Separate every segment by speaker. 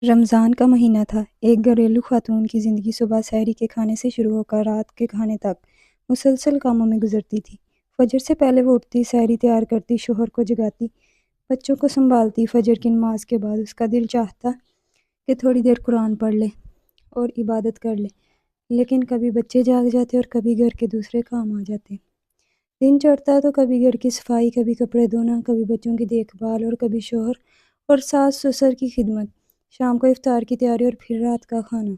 Speaker 1: رمضان کا مہینہ تھا۔ ایک گھریلو خاتون کی زندگی صبح سحری کے کھانے سے شروع ہو کر رات کے کھانے تک مسلسل کاموں میں گزرتی تھی۔ فجر سے پہلے وہ اٹھتی، سحری تیار کرتی، شوہر کو جگاتی، بچوں کو سنبھالتی۔ فجر کی نماز کے بعد اس کا دل چاہتا کہ تھوڑی دیر قرآن پڑھ لے اور عبادت کر لے، لیکن کبھی بچے جاگ جاتے اور کبھی گھر کے دوسرے کام آ جاتے۔ دن چڑھتا تو کبھی گھر کی صفائی، کبھی کپڑے دھونا، کبھی بچوں کی دیکھ بھال اور کبھی شوہر اور ساس سسر کی خدمت۔ شام کو افطار کی تیاری اور پھر رات کا کھانا۔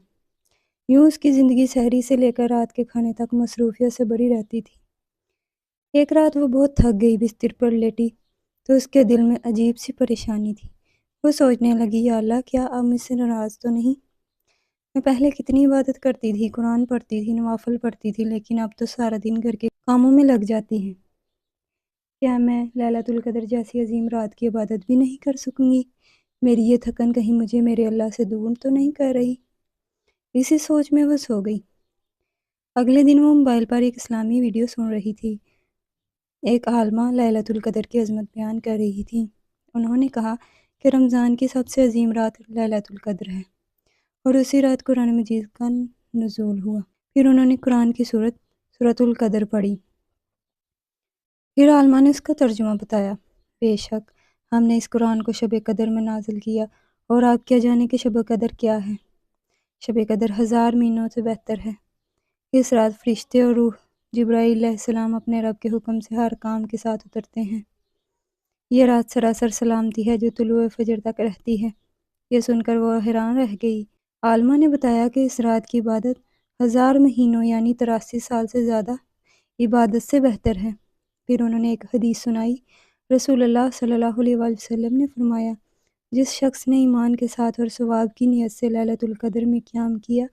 Speaker 1: یوں اس کی زندگی سحری سے لے کر رات کے کھانے تک مصروفیت سے بھری رہتی تھی۔ ایک رات وہ بہت تھک گئی، بستر پر لیٹی تو اس کے دل میں عجیب سی پریشانی تھی۔ وہ سوچنے لگی، یا اللہ، کیا اب مجھ سے ناراض تو نہیں؟ میں پہلے کتنی عبادت کرتی تھی، قرآن پڑھتی تھی، نوافل پڑھتی تھی، لیکن اب تو سارا دن گھر کے کاموں میں لگ جاتی ہیں۔ کیا میں لیلۃ القدر جیسی عظیم رات کی عبادت بھی نہیں کر سکوں گی؟ میری یہ تھکن کہیں مجھے میرے اللہ سے دور تو نہیں کر رہی؟ اسی سوچ میں وہ سو گئی۔ اگلے دن وہ موبائل پر ایک اسلامی ویڈیو سن رہی تھی۔ ایک عالمہ لیلۃ القدر کی عظمت بیان کر رہی تھی۔ انہوں نے کہا کہ رمضان کی سب سے عظیم رات لیلۃ القدر ہے اور اسی رات قرآن مجید کا نزول ہوا۔ پھر انہوں نے قرآن کی سورۃ القدر پڑھی۔ پھر عالمہ نے اس کا ترجمہ بتایا۔ بے شک ہم نے اس قرآن کو شب قدر میں نازل کیا، اور آپ کیا جانے کہ شب قدر کیا ہے؟ شب قدر 1000 مہینوں سے بہتر ہے۔ اس رات فرشتے اور روح جبرائیل علیہ السلام اپنے رب کے حکم سے ہر کام کے ساتھ اترتے ہیں۔ یہ رات سراسر سلامتی ہے جو طلوع فجر تک رہتی ہے۔ یہ سن کر وہ حیران رہ گئی۔ عالمہ نے بتایا کہ اس رات کی عبادت 1000 مہینوں یعنی 83 سال سے زیادہ عبادت سے بہتر ہے۔ پھر انہوں نے ایک حدیث سنائی۔ رسول اللہ صلی اللہ علیہ وآلہ وسلم نے فرمایا، جس شخص نے ایمان کے ساتھ اور ثواب کی نیت سے لیلۃ القدر میں قیام کیا،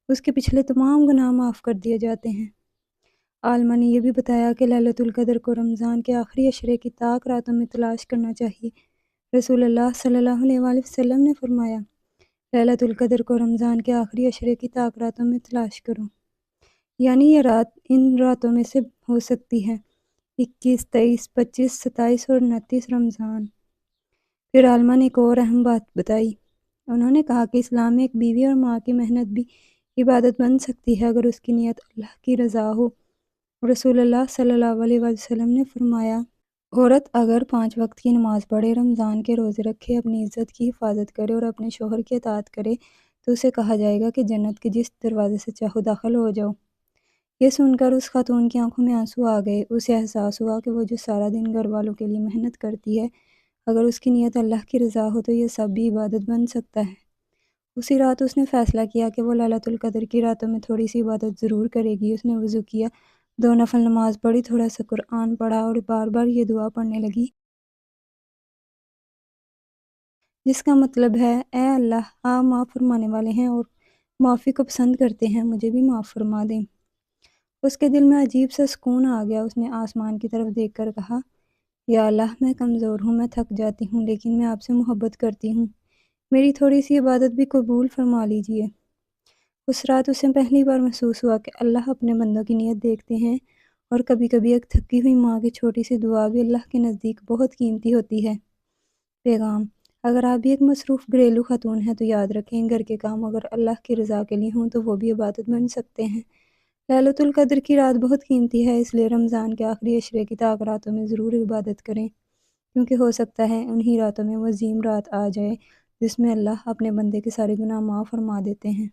Speaker 1: اس کے پچھلے تمام گناہ معاف کر دیے جاتے ہیں۔ عالمہ نے یہ بھی بتایا کہ لیلۃ القدر کو رمضان کے آخری عشرے کی طاق راتوں میں تلاش کرنا چاہیے۔ رسول اللہ صلی اللہ علیہ وآلہ وسلم نے فرمایا، لیلۃ القدر کو رمضان کے آخری عشرے کی طاق راتوں میں تلاش کرو، یعنی یہ رات ان راتوں میں سے ہو سکتی ہے 21، 23، 25، 27 اور 29 رمضان۔ پھر عالمہ نے ایک اور اہم بات بتائی۔ انہوں نے کہا کہ اسلام میں ایک بیوی اور ماں کی محنت بھی عبادت بن سکتی ہے اگر اس کی نیت اللہ کی رضا ہو۔ رسول اللہ صلی اللہ علیہ وآلہ وسلم نے فرمایا، عورت اگر 5 وقت کی نماز پڑھے، رمضان کے روزے رکھے، اپنی عزت کی حفاظت کرے اور اپنے شوہر کی اطاعت کرے تو اسے کہا جائے گا کہ جنت کے جس دروازے سے چاہو داخل ہو جاؤ۔ یہ سن کر اس خاتون کی آنکھوں میں آنسو آ گئے۔ اسے احساس ہوا کہ وہ جو سارا دن گھر والوں کے لیے محنت کرتی ہے، اگر اس کی نیت اللہ کی رضا ہو تو یہ سب بھی عبادت بن سکتا ہے۔ اسی رات اس نے فیصلہ کیا کہ وہ لیلۃ القدر کی راتوں میں تھوڑی سی عبادت ضرور کرے گی۔ اس نے وضو کیا، 2 نفل نماز پڑھی، تھوڑا سا قرآن پڑھا اور بار بار یہ دعا پڑھنے لگی، جس کا مطلب ہے، اے اللہ، آپ معاف فرمانے والے ہیں اور معافی کو پسند کرتے ہیں، مجھے بھی معاف فرما دیں۔ اس کے دل میں عجیب سا سکون آ گیا۔ اس نے آسمان کی طرف دیکھ کر کہا، یا اللہ، میں کمزور ہوں، میں تھک جاتی ہوں، لیکن میں آپ سے محبت کرتی ہوں، میری تھوڑی سی عبادت بھی قبول فرما لیجئے۔ اس رات اسے پہلی بار محسوس ہوا کہ اللہ اپنے بندوں کی نیت دیکھتے ہیں، اور کبھی کبھی ایک تھکی ہوئی ماں کی چھوٹی سی دعا بھی اللہ کے نزدیک بہت قیمتی ہوتی ہے۔ پیغام: اگر آپ بھی ایک مصروف گھریلو خاتون ہیں تو یاد رکھیں، گھر کے کام اگر اللہ کی رضا کے لیے ہوں تو وہ بھی عبادت بن سکتے ہیں۔ لیلۃ القدر کی رات بہت قیمتی ہے، اس لیے رمضان کے آخری عشرے کی طاق راتوں میں ضرور عبادت کریں، کیونکہ ہو سکتا ہے انہی راتوں میں وہ عظیم رات آ جائے جس میں اللہ اپنے بندے کے سارے گناہ معاف فرما دیتے ہیں۔